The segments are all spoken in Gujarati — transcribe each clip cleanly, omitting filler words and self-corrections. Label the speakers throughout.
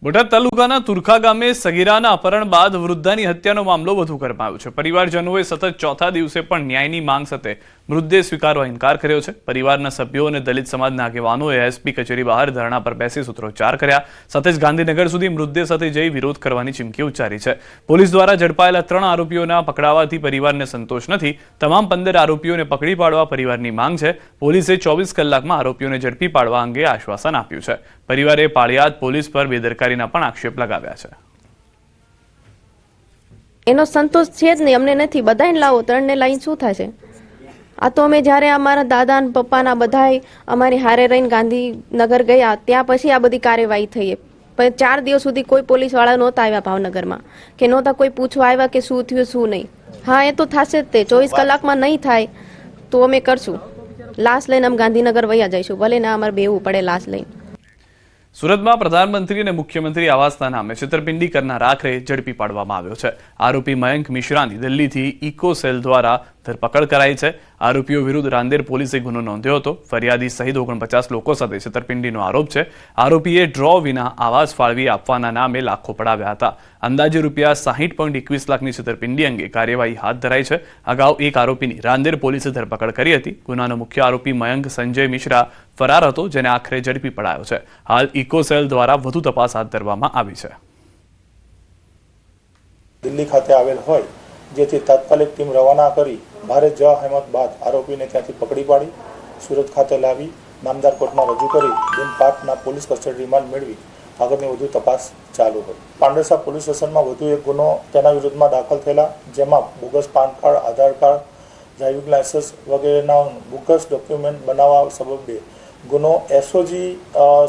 Speaker 1: બોટાદ તાલુકાના તુરખા ગામે સગીરાના અપહરણ બાદ વૃદ્ધાની હત્યાનો મામલો વધુ ગરમાયો છે। પરિવારજનોએ સતત ચોથા દિવસે પણ ન્યાયની માંગ સાથે મૃતદેહ સ્વીકારવા ઇનકાર કર્યો છે। પરિવારના સભ્યો અને દલિત સમાજના આગેવાનોએ એસપી કચેરી બહાર ધરણા પર બેસી સૂત્રોચ્ચાર કર્યા। સાથે જ ગાંધીનગર સુધી મૃતદેહ સાથે જઈ વિરોધ કરવાની ચીમકી ઉચ્ચારી છે। પોલીસ દ્વારા ઝડપાયેલા 3 આરોપીઓના પકડાવાથી પરિવારને સંતોષ નથી। તમામ 15 આરોપીઓને પકડી પાડવા પરિવારની માંગ છે। પોલીસે 24 કલાકમાં આરોપીઓને ઝડપી પાડવા અંગે આશ્વાસન આપ્યું છે। પરિવારે પાળિયાદ પોલીસ પર બેદરકારીના પણ આક્ષેપ લગાવ્યા છે।
Speaker 2: એનો સંતોષ છે જ નહીં, અમને નથી। બધાને લાવો, 3 ને લઈને શું થશે? આ તો અમે જ્યારે અમારા દાદા ને પપ્પાના બધાય અમારી હારે રહીને ગાંધીનગર ગયા ત્યાં પછી આ બધી કાર્યવાહી થઈ। પણ 4 દિવસ સુધી કોઈ પોલીસ વાળા નહોતા આવ્યા ભાવનગરમાં, કે નહોતા કોઈ પૂછવા આવ્યા કે શું થયું શું નહીં। હા, એ તો થશે જ તે। 24 કલાકમાં નહીં થાય તો અમે કરશું। લાશ લઈને અમે ગાંધીનગર વયા જઈશું, ભલે ના અમારે બેવું પડે લાશ લઈને।
Speaker 1: સુરતમાં પ્રધાનમંત્રી અને મુખ્યમંત્રી આવાસના નામે છેતરપિંડી કરનાર આખરે ઝડપી પાડવામાં આવ્યો છે। આરોપી મયંક મિશ્રાની દિલ્હીથી ઇકો સેલ દ્વારા ધરપકડ કરાઈ છે। આરોપીઓ વિરુદ્ધ રાંદેર પોલીસે ગુનો નોંધ્યો હતો। ફરિયાદી સહિત 49 લોકો સાથે છેતરપિંડીનો આરોપ છે। આરોપીએ ડ્રો વિના આવાસ ફાળવી આપવાના નામે લાખો પડાવ્યા હતા। અંદાજે ₹60.21 લાખની છેતરપિંડી અંગે કાર્યવાહી હાથ ધરાઈ છે। અગાઉ એક આરોપીની રાંદેર પોલીસે ધરપકડ કરી હતી। ગુનાનો મુખ્ય આરોપી મયંક સંજય મિશ્રા ફરાર હતો, જેને આખરે ઝડપી પડાયો છે। હાલ ઇકો સેલ દ્વારા વધુ તપાસ હાથ ધરવામાં આવી છે।
Speaker 3: દિલ્હી ખાતે આવેલ હોય જેથી તાત્કાલિક ટીમ રવાના કરી ભારે જહેમત બાદ આરોપીને ત્યાંથી પકડી પાડી સુરત ખાતે લાવી નામદાર કોર્ટમાં રજૂ કરી દિન 5ના પોલીસ કસ્ટડી રિમાન્ડ મેળવી આગળની વધુ તપાસ ચાલુ હોય। પાંડેસરા પોલીસ સ્ટેશનમાં વધુ એક ગુનો તેના વિરુદ્ધમાં દાખલ થયેલા, જેમાં બોગસ પાન કાર્ડ, આધાર કાર્ડ, ડ્રાઇવિંગ લાયસન્સ વગેરેના બોગસ ડોક્યુમેન્ટ બનાવવા સબબે ગુનો એસઓજી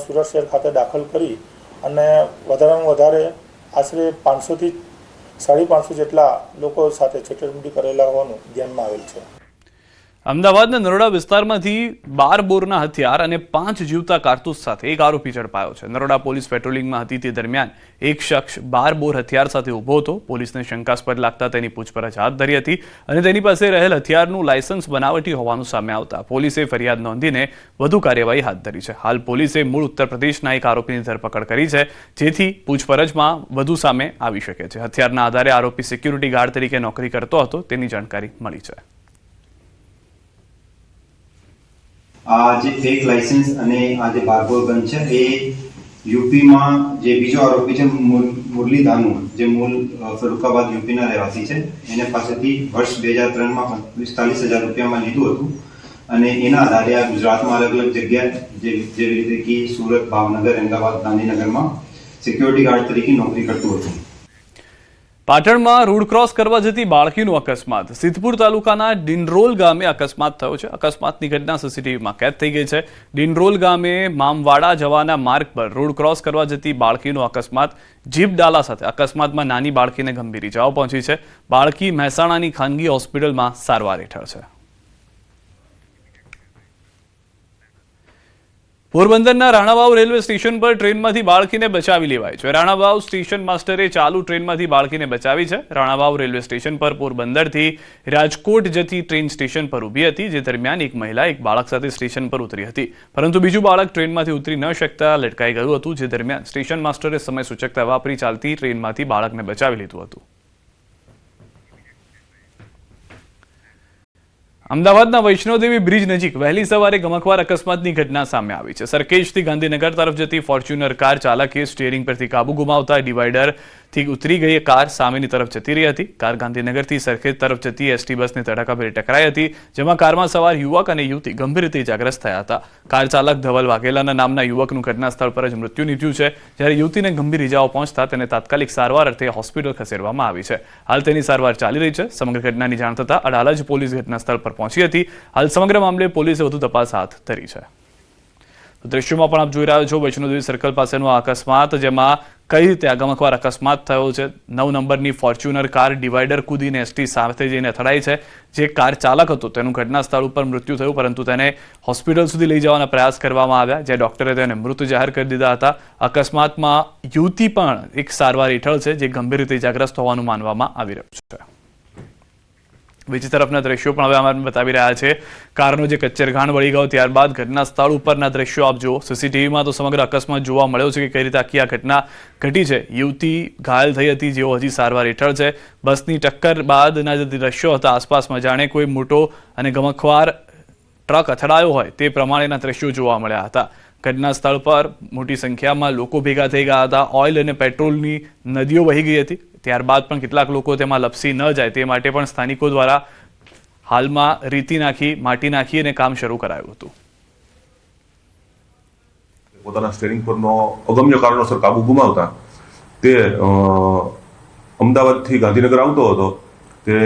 Speaker 3: સુરત શહેર ખાતે દાખલ કરી અને વધારેમાં વધારે આશરે 500 થી 550 જેટલા લોકો સાથે છેતરપિંડી કરેલા હોવાનું ધ્યાનમાં આવેલ છે।
Speaker 1: અમદાવાદના નરોડા વિસ્તારમાંથી 12 બોરના હથિયાર અને 5 જીવતા કારતૂસ સાથે એક આરોપી ઝડપાયો છે। નરોડા પોલીસ પેટ્રોલિંગમાં હતી તે દરમિયાન એક શખ્સ 12 બોર હથિયાર સાથે ઊભો હતો। પોલીસને શંકાસ્પદ લાગતા તેની પૂછપરછ હાથ ધરી હતી અને તેની પાસે રહેલ હથિયારનું લાયસન્સ બનાવટી હોવાનું સામે આવતા પોલીસે ફરિયાદ નોંધીને વધુ કાર્યવાહી હાથ ધરી છે। હાલ પોલીસે મૂળ ઉત્તર પ્રદેશના એક આરોપીની ધરપકડ કરી છે, જેથી પૂછપરછમાં વધુ સામે આવી શકે છે। હથિયારના આધારે આરોપી સિક્યુરિટી ગાર્ડ તરીકે નોકરી કરતો હતો તેની જાણકારી મળી છે।
Speaker 4: આ જે ફેક લાયસન્સ અને આ જે 12 બોર ગન છે એ યુપીમાં જે બીજો આરોપી છે મુરલી ધાનુ, જે મૂળ ફરુખાબાદ યુપીના રહેવાસી છે, એને પાસેથી વર્ષ 2003માં 45,000 રૂપિયામાં લીધું હતું અને એના આધારે આ ગુજરાતમાં અલગ અલગ જગ્યાએ જેવી રીતે કે સુરત, ભાવનગર, અમદાવાદ, ગાંધીનગરમાં સિક્યુરિટી ગાર્ડ તરીકે નોકરી કરતું હતું।
Speaker 1: પાટણમાં રોડ ક્રોસ કરવા જતી બાળકીનો અકસ્માત। સિદ્ધપુર તાલુકાના ડિંડરોલ ગામે અકસ્માત થયો છે। અકસ્માતની ઘટના સીસીટીવીમાં કેદ થઈ ગઈ છે। ડિંડરોલ ગામે મામવાડા જવાના માર્ગ પર રોડ ક્રોસ કરવા જતી બાળકીનો અકસ્માત જીપ ડાલા સાથે અકસ્માતમાં નાની બાળકીને ગંભીર ઇજાઓ પહોંચી છે। બાળકી મહેસાણાની ખાનગી હોસ્પિટલમાં સારવાર હેઠળ છે। પોરબંદરના રાણાવાવ રેલવે સ્ટેશન પર ટ્રેનમાંથી બાળકીને બચાવી લેવાઈ છે। રાણાવાવ સ્ટેશન માસ્ટરે ચાલુ ટ્રેનમાંથી બાળકીને બચાવી છે। રાણાવાવ રેલવે સ્ટેશન પર પોરબંદરથી રાજકોટ જતી ટ્રેન સ્ટેશન પર ઊભી હતી, જે દરમિયાન એક મહિલા એક બાળક સાથે સ્ટેશન પર ઉતરી હતી, પરંતુ બીજું બાળક ટ્રેનમાંથી ઉતરી ન શકતા લટકાઈ ગયું હતું, જે દરમિયાન સ્ટેશન માસ્ટરે સમય સૂચકતા વાપરી ચાલતી ટ્રેનમાંથી બાળકને બચાવી લીધું હતું। અમદાવાદના વૈષ્ણોદેવી બ્રિજ નજીક વહેલી સવારે ગમખ્વાર અકસ્માતની ઘટના સામે આવી છે। સરખેજથી ગાંધીનગર તરફ જતી ફોર્ચ્યુનર કાર ચાલકે સ્ટીયરિંગ પરથી કાબુ ગુમાવતા ડિવાઈડરથી ઉતરી ગઈ કાર સામેની તરફ જતી રહી હતી। કાર ગાંધીનગરથી સરખેજ તરફ જતી એસટી બસની ધડાકાભેર ટકરાઈ હતી, જેમાં કારમાં સવાર યુવક અને યુવતી ગંભીર રીતે ઇજાગ્રસ્ત થયા હતા। કાર ચાલક ધવલ વાઘેલાના નામના યુવકનું ઘટના સ્થળ પર જ મૃત્યુ નીપજ્યું છે, જ્યારે યુવતીને ગંભીર ઇજાઓ પહોંચતા તેને તાત્કાલિક સારવાર અર્થે હોસ્પિટલ ખસેડવામાં આવી છે। હાલ તેની સારવાર ચાલી રહી છે। સમગ્ર ઘટનાની જાણ થતાં અડાલજ પોલીસ ઘટના સ્થળ પર પહોંચી હતી। હાલ સમગ્ર મામલે પોલીસે વધુ તપાસ હાથ ધરી છે। દ્રશ્યોમાં પણ આપ જોઈ રહ્યા છો વૈષ્ણોદેવી સર્કલ પાસેનો આ અકસ્માત, જેમાં કઈ રીતે આ ગમખ્વાર અકસ્માત થયો છે। 9 નંબરની ફોર્ચ્યુનર કાર ડિવાઈડર કૂદીને એસટી સાથે જઈને અથડાઈ છે। જે કાર ચાલક હતો તેનું ઘટના સ્થળ ઉપર મૃત્યુ થયું, પરંતુ તેને હોસ્પિટલ સુધી લઈ જવાના પ્રયાસ કરવામાં આવ્યા, જ્યાં ડોક્ટરે તેને મૃત જાહેર કરી દીધા હતા। અકસ્માતમાં યુવતી પણ એક સારવાર હેઠળ છે, જે ગંભીર રીતે ઇજાગ્રસ્ત હોવાનું માનવામાં આવી રહ્યું છે। બીજી તરફના દ્રશ્યો પણ હવે અમારે બતાવી રહ્યા છે કારનો જે કચ્ચરઘાણ વળી ગયો ત્યારબાદ ઘટના સ્થળ ઉપરના દ્રશ્યો આપ જુઓ સીસીટીવીમાં તો સમગ્ર અકસ્માત જોવા મળ્યો છે કે કઈ રીતે આખી આ ઘટના ઘટી છે યુવતી ઘાયલ થઈ હતી જેઓ હજી સારવાર હેઠળ છે બસની ટક્કર બાદના જે દ્રશ્યો હતા આસપાસમાં જાણે કોઈ મોટો અને ગમખ્વાર ટ્રક અથડાયો હોય તે પ્રમાણેના દ્રશ્યો જોવા મળ્યા હતા ઘટના સ્થળ પર મોટી સંખ્યામાં લોકો ભેગા થઈ ગયા હતા ઓઇલ અને પેટ્રોલની નદીઓ વહી ગઈ હતી ત્યારબાદ પણ કેટલાક લોકો તેમાં લપસી ન જાય તે માટે પણ સ્થાનિકો દ્વારા હાલમાં રેતી નાખી માટી નાખી અને કામ શરૂ કરાયું હતું
Speaker 5: પોતાના સ્ટેરિંગ પરનો અગમ્ય કારણોસર કાબુ ગુમાવતા તે અમદાવાદથી ગાંધીનગર આવતો હતો તે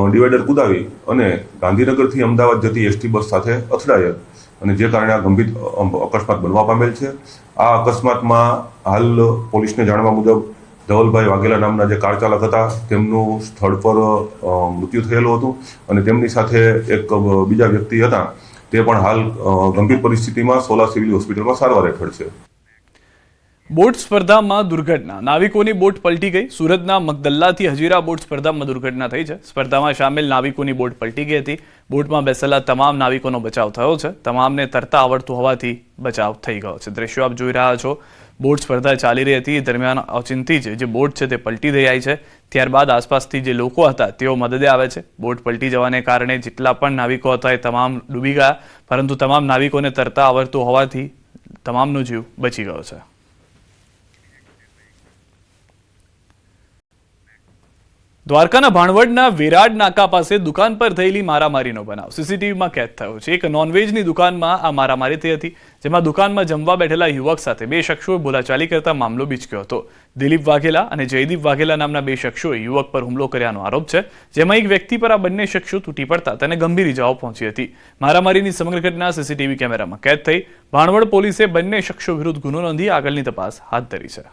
Speaker 5: ડિવાઈડર કુદાવી અને ગાંધીનગરથી અમદાવાદ જતી એસટી બસ સાથે અથડાયેલ અને જે કારણે આ ગંભીર અકસ્માત બનવા પામેલ છે આ અકસ્માતમાં હાલ પોલીસને જાણવા મુજબ ધવલભાઈ વાઘેલા નામના જે કાર ચાલક હતા તેમનું સ્થળ પર મૃત્યુ થયેલું હતું અને તેમની સાથે એક બીજા વ્યક્તિ હતા તે પણ હાલ ગંભીર પરિસ્થિતિમાં સોલા સિવિલ હોસ્પિટલમાં સારવાર હેઠળ છે
Speaker 1: બોટ સ્પર્ધામાં દુર્ઘટના નાવિકોની બોટ પલટી ગઈ સુરતના મગદલ્લાથી હજીરા બોટ સ્પર્ધામાં દુર્ઘટના થઈ છે સ્પર્ધામાં સામેલ નાવિકોની બોટ પલટી ગઈ હતી બોટમાં બેસેલા તમામ નાવિકોનો બચાવ થયો છે તમામને તરતા આવડતું હોવાથી બચાવ થઈ ગયો છે દ્રશ્યો આપ જોઈ રહ્યા છો બોટ સ્પર્ધા ચાલી રહી હતી દરમિયાન અચિંતી જે બોટ છે તે પલટી થઈ આવી છે ત્યારબાદ આસપાસથી જે લોકો હતા તેઓ મદદે આવે છે બોટ પલટી જવાને કારણે જેટલા પણ નાવિકો હતા એ તમામ ડૂબી ગયા પરંતુ તમામ નાવિકોને તરતા આવડતું હોવાથી તમામનો જીવ બચી ગયો છે દ્વારકાના ભાણવડના વિરાટ નાકા પાસે દુકાન પર થયેલી મારામારીનો બનાવ સીસીટીવીમાં કેદ થયો છે એક નોનવેજની દુકાનમાં આ મારામારી થઈ હતી જેમાં દુકાનમાં જમવા બેઠેલા યુવક સાથે બે શખ્સોએ બોલાચાલી કરતા મામલો બીચક્યો હતો દિલીપ વાઘેલા અને જયદીપ વાઘેલા નામના બે શખ્સોએ યુવક પર હુમલો કર્યાનો આરોપ છે જેમાં એક વ્યક્તિ પર આ બંને શખ્સો તૂટી પડતા તેને ગંભીર ઇજાઓ પહોંચી હતી મારામારીની સમગ્ર ઘટના સીસીટીવી કેમેરામાં કેદ થઈ ભાણવડ પોલીસે બંને શખ્સો વિરુદ્ધ ગુનો નોંધી આગળની તપાસ હાથ ધરી છે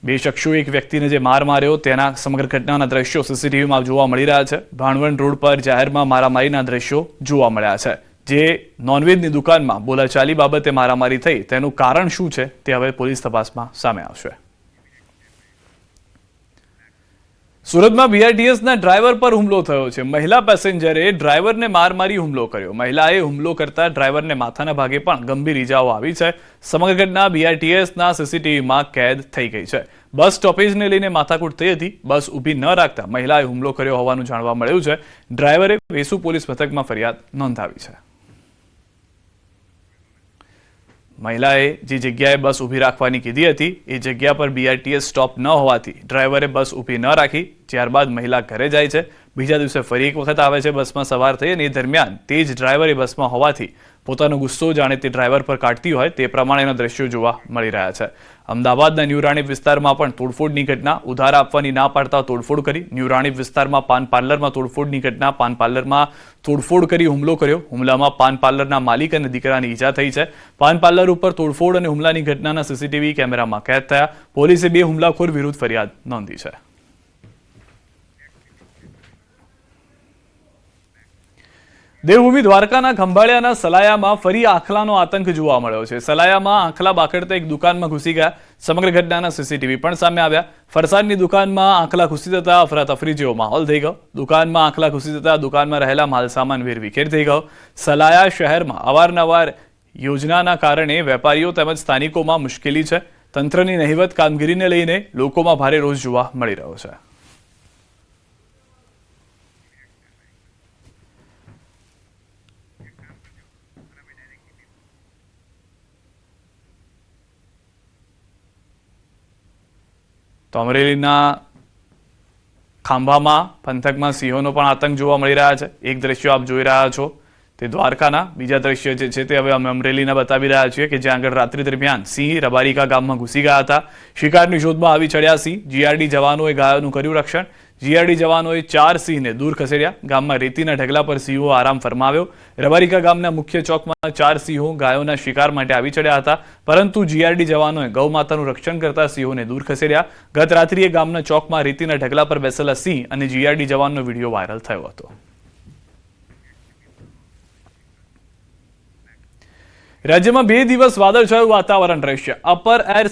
Speaker 1: બે શખ્સોએ એક વ્યક્તિને જે માર માર્યો તેના સમગ્ર ઘટનાના દ્રશ્યો સીસીટીવીમાં જોવા મળી રહ્યા છે ભાણવડ રોડ પર જાહેરમાં મારામારીના દ્રશ્યો જોવા મળ્યા છે જે નોનવેજની દુકાનમાં બોલાચાલી બાબતે મારામારી થઈ તેનું કારણ શું છે તે હવે પોલીસ તપાસમાં સામે આવશે સુરતમાં બીઆરટીએસના ડ્રાઈવર પર હુમલો થયો છે મહિલા પેસેન્જરે ડ્રાઈવરને માર મારી હુમલો કર્યો મહિલાએ હુમલો કરતા ડ્રાઈવરને માથાના ભાગે પણ ગંભીર ઇજાઓ આવી છે સમગ્ર ઘટના બીઆરટીએસના સીસીટીવીમાં કેદ થઈ ગઈ છે બસ સ્ટોપેજને લઈને માથાકૂટ થઈ હતી બસ ઊભી ન રાખતા મહિલાએ હુમલો કર્યો હોવાનું જાણવા મળ્યું છે ડ્રાઈવરે વેસુ પોલીસ મથકમાં ફરિયાદ નોંધાવી છે મહિલાએ જે જગ્યાએ બસ ઊભી રાખવાની કીધી હતી એ જગ્યા પર બીઆરટીએસ સ્ટોપ ન હોવાથી ડ્રાઈવરે બસ ઊભી ન રાખી ત્યારબાદ મહિલા ઘરે જાય છે બીજા દિવસે ફરી એક વખત આવે છે બસમાં સવાર થઈ અને એ દરમિયાન તે જ ડ્રાઈવરે બસમાં હોવાથી પોતાનો ગુસ્સો જાણે તે ડ્રાઈવર પર કાઢતી હોય તે પ્રમાણેના દ્રશ્યો જોવા મળી રહ્યા છે અમદાવાદના ન્યૂ રાણીપ વિસ્તારમાં પણ તોડફોડની ઘટના ઉધાર આપવાની ના પાડતા તોડફોડ કરી ન્યૂ રાણીપ વિસ્તારમાં પાન પાર્લરમાં તોડફોડની ઘટના પાન પાર્લરમાં તોડફોડ કરી હુમલો કર્યો હુમલામાં પાન પાર્લરના માલિક અને દીકરાની ઈજા થઈ છે પાન પાર્લર ઉપર તોડફોડ અને હુમલાની ઘટનાના સીસીટીવી કેમેરામાં કેદ થયા પોલીસે બે હુમલાખોર વિરુદ્ધ ફરિયાદ નોંધી છે દેવભૂમિ દ્વારકાના ખંભાળિયાના સલાયામાં ફરી આખલાનો આતંક જોવા મળ્યો છે સલાયામાં આખલા બાકડતા એક દુકાનમાં ઘૂસી ગયા સમગ્ર ઘટનાના સીસીટીવી પણ સામે આવ્યા ફરસાણની દુકાનમાં આખલા ઘૂસી જતા અફરાતફરી જેવો માહોલ થઈ ગયો દુકાનમાં આખલા ઘૂસી જતા દુકાનમાં રહેલા માલસામાન વેરવિખેર થઈ ગયો સલાયા શહેરમાં અવારનવાર યોજનાના કારણે વેપારીઓ તેમજ સ્થાનિકોમાં મુશ્કેલી છે તંત્રની નહિવત કામગીરીને લઈને લોકોમાં ભારે રોષ જોવા મળી રહ્યો છે તો અમરેલીના ખાંભામાં પંથકમાં સિંહોનો પણ આતંક જોવા મળી રહ્યા છે એક દ્રશ્યો આપ જોઈ રહ્યા છો તે દ્વારકાના બીજા દ્રશ્ય જે છે તે હવે અમે અમરેલીના બતાવી રહ્યા છીએ કે જ્યાં આગળ રાત્રિ દરમિયાન સિંહ રબારિકા ગામમાં ઘૂસી ગયા હતા શિકારની શોધમાં આવી ચડ્યા સિંહ જીઆરડી જવાનોએ ગાયોનું કર્યું રક્ષણ જીઆરડી જવાનોએ 4 સિંહને દૂર ખસેડ્યા ગામમાં રેતીના ઢગલા પર સિંહો આરામ ફરમાવ્યો રબારિકા ગામના મુખ્ય ચોકમાં 4 સિંહો ગાયોના શિકાર માટે આવી ચડ્યા હતા પરંતુ જીઆરડી જવાનોએ ગૌમાતાનું રક્ષણ કરતા સિંહોને દૂર ખસેડ્યા ગત રાત્રિએ ગામના ચોકમાં રેતીના ઢગલા પર બેસેલા સિંહ અને જીઆરડી જવાનનો વિડીયો વાયરલ થયો હતો રાજ્યમાં 2 દિવસ વાદળછાયું વાતાવરણ રહેશે અપર એર